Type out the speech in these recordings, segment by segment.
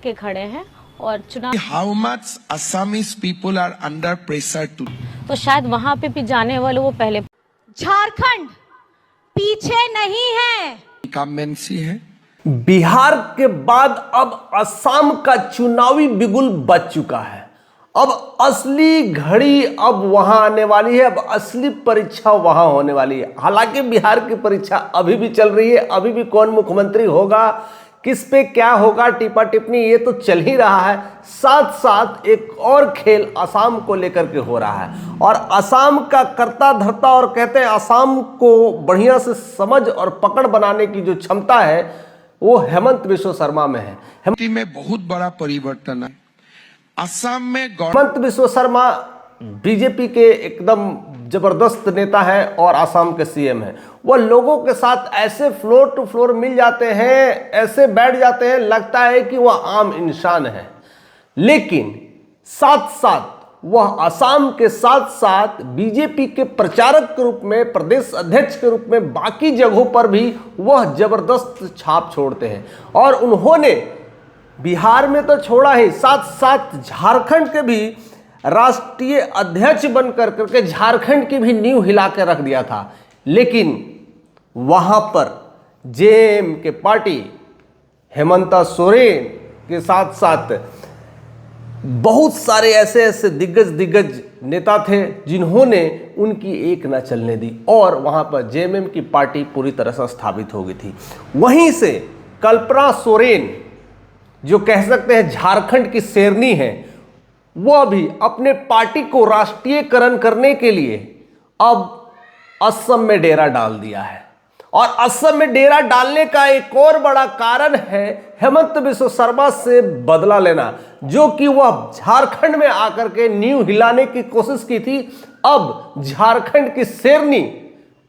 के खड़े हैं और चुनाव How much Assamese people are under pressure to? तो शायद वहां पे भी जाने वाले वो पहले। झारखंड पीछे नहीं है। Incumbency है। बिहार के बाद अब असम का चुनावी बिगुल बज चुका है। अब असली घड़ी अब वहां आने वाली है, अब असली परीक्षा वहां होने वाली है। हालांकि बिहार की परीक्षा अभी भी चल रही है, अभी भी कौन मुख्यमंत्री होगा, किस पे क्या होगा, टिपा टिप्पणी ये तो चल ही रहा है। साथ साथ एक और खेल असम को लेकर के हो रहा है और असम का कर्ता धर्ता और कहते हैं असम को बढ़िया से समझ और पकड़ बनाने की जो क्षमता है वो हेमंत बिश्व शर्मा में है। हेमंत में बहुत बड़ा परिवर्तन है। असम में हेमंत बिश्व शर्मा बीजेपी के एकदम जबरदस्त नेता है और असम के सीएम है। वह लोगों के साथ ऐसे फ्लोर टू फ्लोर मिल जाते हैं, ऐसे बैठ जाते हैं, लगता है कि वह आम इंसान है। लेकिन साथ साथ वह असम के साथ साथ बीजेपी के प्रचारक के रूप में, प्रदेश अध्यक्ष के रूप में बाकी जगहों पर भी वह जबरदस्त छाप छोड़ते हैं। और उन्होंने बिहार में तो छोड़ा ही, साथ साथ झारखंड के भी राष्ट्रीय अध्यक्ष बनकर करके झारखंड की भी नींव हिला के रख दिया था। लेकिन वहां पर जेएम के पार्टी हेमंत सोरेन के साथ साथ बहुत सारे ऐसे ऐसे दिग्गज नेता थे जिन्होंने उनकी एक न चलने दी और वहां पर जेएमएम की पार्टी पूरी तरह से स्थापित हो गई थी। वहीं से कल्पना सोरेन जो कह सकते हैं झारखंड की शेरनी है, वह भी अपने पार्टी को राष्ट्रीयकरण करने के लिए अब असम में डेरा डाल दिया है। और असम में डेरा डालने का एक और बड़ा कारण है हेमंत बिश्व शर्मा से बदला लेना, जो कि वह झारखंड में आकर के नींव हिलाने की कोशिश की थी। अब झारखंड की शेरनी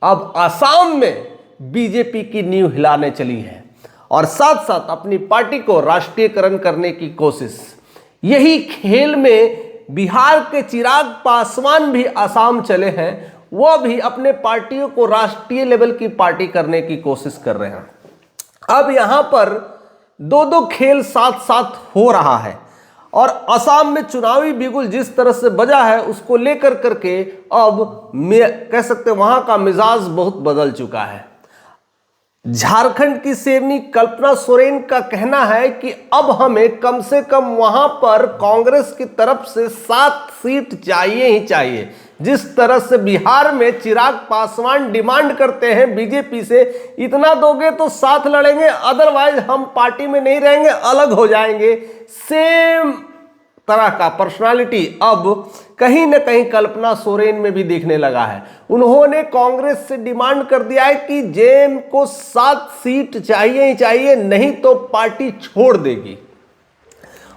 अब असम में बीजेपी की नींव हिलाने चली है और साथ साथ अपनी पार्टी को राष्ट्रीयकरण करने की कोशिश। यही खेल में बिहार के चिराग पासवान भी असम चले हैं, वह भी अपने पार्टियों को राष्ट्रीय लेवल की पार्टी करने की कोशिश कर रहे हैं। अब यहां पर दो खेल साथ साथ हो रहा है और असम में चुनावी बिगुल जिस तरह से बजा है उसको लेकर करके अब कह सकते वहां का मिजाज बहुत बदल चुका है। झारखंड की शेरनी कल्पना सोरेन का कहना है कि अब हमें कम से कम वहां पर कांग्रेस की तरफ से 7 सीट चाहिए ही चाहिए। जिस तरह से बिहार में चिराग पासवान डिमांड करते हैं बीजेपी से, इतना दोगे तो साथ लड़ेंगे, अदरवाइज हम पार्टी में नहीं रहेंगे, अलग हो जाएंगे। सेम तरह का पर्सनालिटी अब कहीं ना कहीं कल्पना सोरेन में भी दिखने लगा है। उन्होंने कांग्रेस से डिमांड कर दिया है कि जेएम को 7 सीट चाहिए ही चाहिए, नहीं तो पार्टी छोड़ देगी।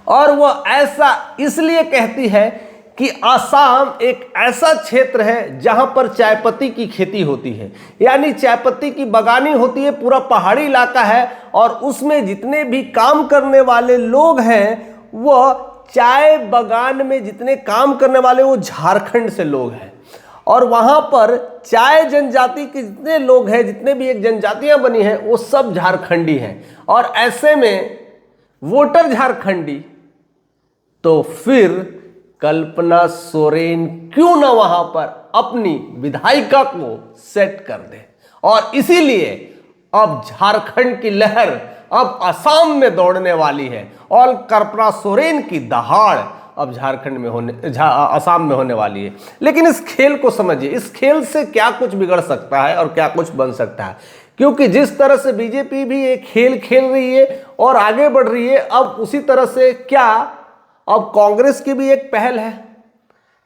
और वह ऐसा इसलिए कहती है कि असम एक ऐसा क्षेत्र है जहां पर चाय पत्ती की खेती होती है, यानी चाय पत्ती की बगानी होती है, पूरा पहाड़ी इलाका है और उसमें जितने भी काम करने वाले लोग हैं वह चाय बगान में जितने काम करने वाले वो झारखंड से लोग हैं। और वहां पर चाय जनजाति के जितने लोग हैं, जितने भी एक जनजातियां बनी हैं, वो सब झारखंडी हैं। और ऐसे में वोटर झारखंडी, तो फिर कल्पना सोरेन क्यों ना वहां पर अपनी विधायिका को सेट कर दे। और इसीलिए अब झारखंड की लहर अब असम में दौड़ने वाली है और कल्पना सोरेन की दहाड़ अब झारखंड में असम में होने वाली है। लेकिन इस खेल को समझिए, इस खेल से क्या कुछ बिगड़ सकता है और क्या कुछ बन सकता है, क्योंकि जिस तरह से बीजेपी भी एक खेल खेल रही है और आगे बढ़ रही है, अब उसी तरह से क्या अब कांग्रेस की भी एक पहल है।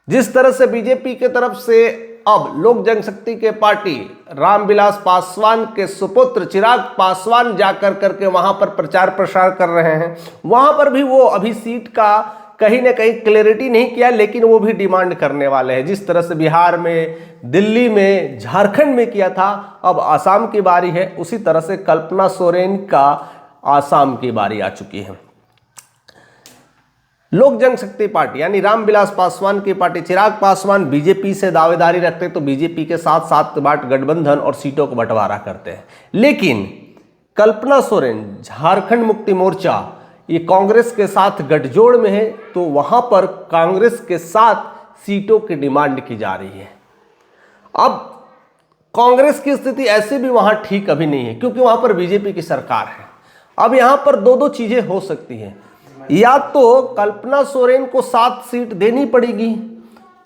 जिस तरह से बीजेपी के तरफ से अब लोक जनशक्ति के पार्टी रामविलास पासवान के सुपुत्र चिराग पासवान जाकर करके वहां पर प्रचार प्रसार कर रहे हैं, वहां पर भी वो अभी सीट का कहीं ना कहीं क्लैरिटी नहीं किया, लेकिन वो भी डिमांड करने वाले हैं। जिस तरह से बिहार में, दिल्ली में, झारखंड में किया था, अब आसाम की बारी है। उसी तरह से कल्पना सोरेन का आसाम की बारी आ चुकी है। लोक जनशक्ति पार्टी यानी रामविलास पासवान की पार्टी, चिराग पासवान बीजेपी से दावेदारी रखते तो बीजेपी के साथ साथ बाट गठबंधन और सीटों को बंटवारा करते हैं। लेकिन कल्पना सोरेन झारखंड मुक्ति मोर्चा ये कांग्रेस के साथ गठजोड़ में है, तो वहां पर कांग्रेस के साथ सीटों की डिमांड की जा रही है। अब कांग्रेस की स्थिति ऐसे भी वहां ठीक अभी नहीं है, क्योंकि वहां पर बीजेपी की सरकार है। अब यहां पर दो चीजें हो सकती हैं, या तो कल्पना सोरेन को 7 सीट देनी पड़ेगी,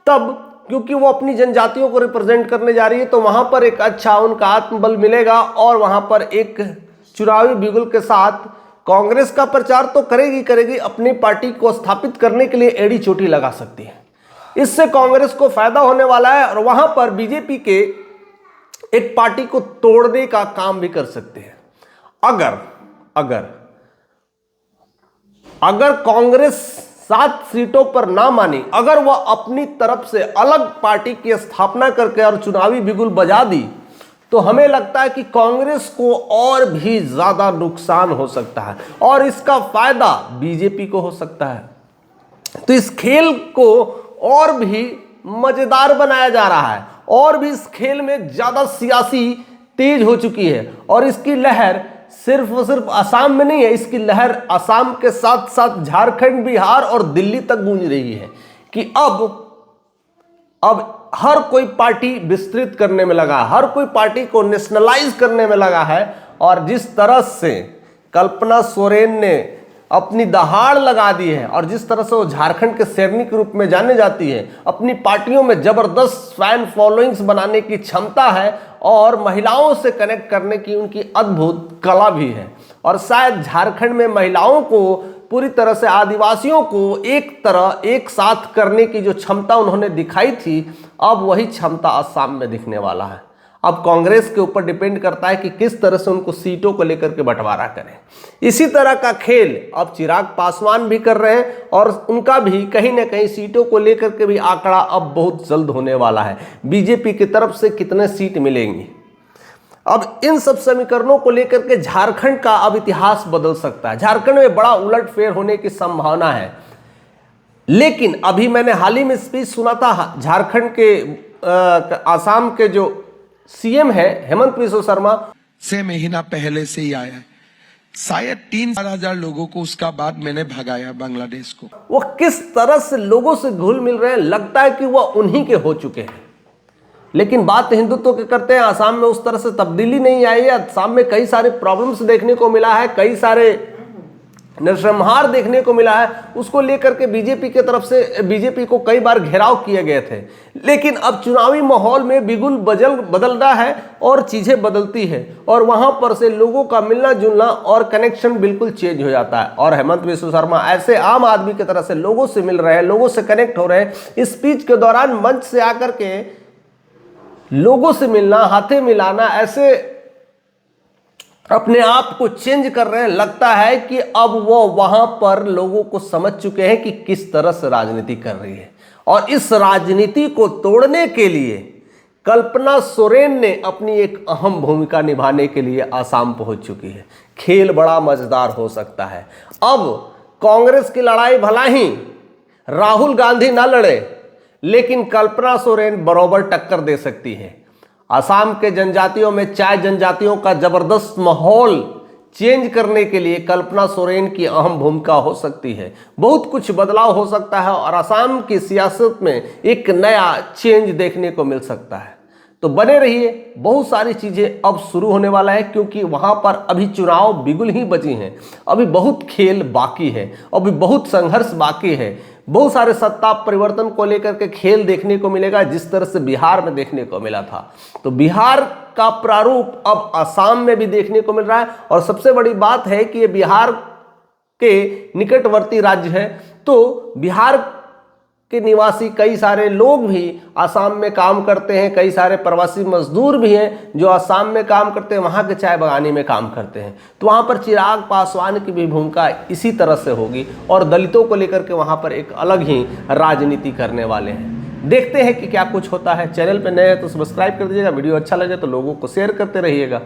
तब क्योंकि वो अपनी जनजातियों को रिप्रेजेंट करने जा रही है, तो वहां पर एक अच्छा उनका आत्मबल मिलेगा और वहां पर एक चुनावी बिगुल के साथ कांग्रेस का प्रचार तो करेगी, अपनी पार्टी को स्थापित करने के लिए एड़ी चोटी लगा सकती है। इससे कांग्रेस को फायदा होने वाला है और वहां पर बीजेपी के एक पार्टी को तोड़ने का काम भी कर सकते हैं। अगर कांग्रेस 7 सीटों पर ना मानी, अगर वह अपनी तरफ से अलग पार्टी की स्थापना करके और चुनावी बिगुल बजा दी, तो हमें लगता है कि कांग्रेस को और भी ज्यादा नुकसान हो सकता है और इसका फायदा बीजेपी को हो सकता है। तो इस खेल को और भी मजेदार बनाया जा रहा है और भी इस खेल में ज्यादा सियासी तेज हो चुकी है और इसकी लहर सिर्फ और सिर्फ असम में नहीं है, इसकी लहर असम के साथ साथ झारखंड, बिहार और दिल्ली तक गूंज रही है कि अब हर कोई पार्टी विस्तृत करने में लगा है, हर कोई पार्टी को नेशनलाइज करने में लगा है। और जिस तरह से कल्पना सोरेन ने अपनी दहाड़ लगा दी है और जिस तरह से वो झारखंड के शेरनी के रूप में जाने जाती है, अपनी पार्टियों में जबरदस्त फैन फॉलोइंग्स बनाने की क्षमता है और महिलाओं से कनेक्ट करने की उनकी अद्भुत कला भी है। और शायद झारखंड में महिलाओं को पूरी तरह से, आदिवासियों को एक साथ करने की जो क्षमता उन्होंने दिखाई थी, अब वही क्षमता असम में दिखने वाला है। अब कांग्रेस के ऊपर डिपेंड करता है कि किस तरह से उनको सीटों को लेकर के बंटवारा करें। इसी तरह का खेल अब चिराग पासवान भी कर रहे हैं और उनका भी कहीं ना कहीं सीटों को लेकर के भी आंकड़ा अब बहुत जल्द होने वाला है। बीजेपी की तरफ से कितने सीट मिलेंगी, अब इन सब समीकरणों को लेकर के झारखंड का अब इतिहास बदल सकता है। झारखंड में बड़ा उलटफेर होने की संभावना है। लेकिन अभी मैंने हाल ही में स्पीच सुना था झारखंड के आसाम के जो सीएम है हेमंत बिस्वा शर्मा, 6 महीना पहले से ही आया है। शायद 3-4 लोगों को उसका बाद मैंने भगाया बांग्लादेश को। वो किस तरह से लोगों से घुल मिल रहे हैं, लगता है कि वह उन्हीं के हो चुके हैं। लेकिन बात हिंदुत्व के करते हैं, आसाम में उस तरह से तब्दीली नहीं आई है। आसाम में कई सारे प्रॉब्लम्स देखने को मिला है, कई सारे नरसंहार देखने को मिला है। उसको लेकर के बीजेपी के तरफ से बीजेपी को कई बार घेराव किए गए थे। लेकिन अब चुनावी माहौल में बिगुल बदल रहा है और चीजें बदलती है और वहां पर से लोगों का मिलना जुलना और कनेक्शन बिल्कुल चेंज हो जाता है। और हेमंत बिस्वा शर्मा ऐसे आम आदमी की तरह से लोगों से मिल रहे हैं, लोगों से कनेक्ट हो रहे हैं। स्पीच के दौरान मंच से आकर के लोगों से मिलना, हाथे मिलाना, ऐसे अपने आप को चेंज कर रहे हैं। लगता है कि अब वो वहां पर लोगों को समझ चुके हैं कि किस तरह से राजनीति कर रही है और इस राजनीति को तोड़ने के लिए कल्पना सोरेन ने अपनी एक अहम भूमिका निभाने के लिए आसाम पहुंच चुकी है। खेल बड़ा मजेदार हो सकता है। अब कांग्रेस की लड़ाई भला ही राहुल गांधी ना लड़े, लेकिन कल्पना सोरेन बराबर टक्कर दे सकती है। असम के जनजातियों में चाय जनजातियों का जबरदस्त माहौल चेंज करने के लिए कल्पना सोरेन की अहम भूमिका हो सकती है। बहुत कुछ बदलाव हो सकता है और असम की सियासत में एक नया चेंज देखने को मिल सकता है। तो बने रहिए, बहुत सारी चीजें अब शुरू होने वाला है, क्योंकि वहां पर अभी चुनाव बिगुल ही बची हैं। अभी बहुत खेल बाकी है, अभी बहुत संघर्ष बाकी है। बहुत सारे सत्ता परिवर्तन को लेकर के खेल देखने को मिलेगा, जिस तरह से बिहार में देखने को मिला था। तो बिहार का प्रारूप अब असम में भी देखने को मिल रहा है। और सबसे बड़ी बात है कि ये बिहार के निकटवर्ती राज्य है, तो बिहार के निवासी कई सारे लोग भी असम में काम करते हैं। कई सारे प्रवासी मजदूर भी हैं जो असम में काम करते हैं, वहाँ के चाय बगानी में काम करते हैं। तो वहाँ पर चिराग पासवान की भी भूमिका इसी तरह से होगी और दलितों को लेकर के वहाँ पर एक अलग ही राजनीति करने वाले हैं। देखते हैं कि क्या कुछ होता है। चैनल पर नए हैं तो सब्सक्राइब कर दीजिएगा, वीडियो अच्छा लगे तो लोगों को शेयर करते रहिएगा।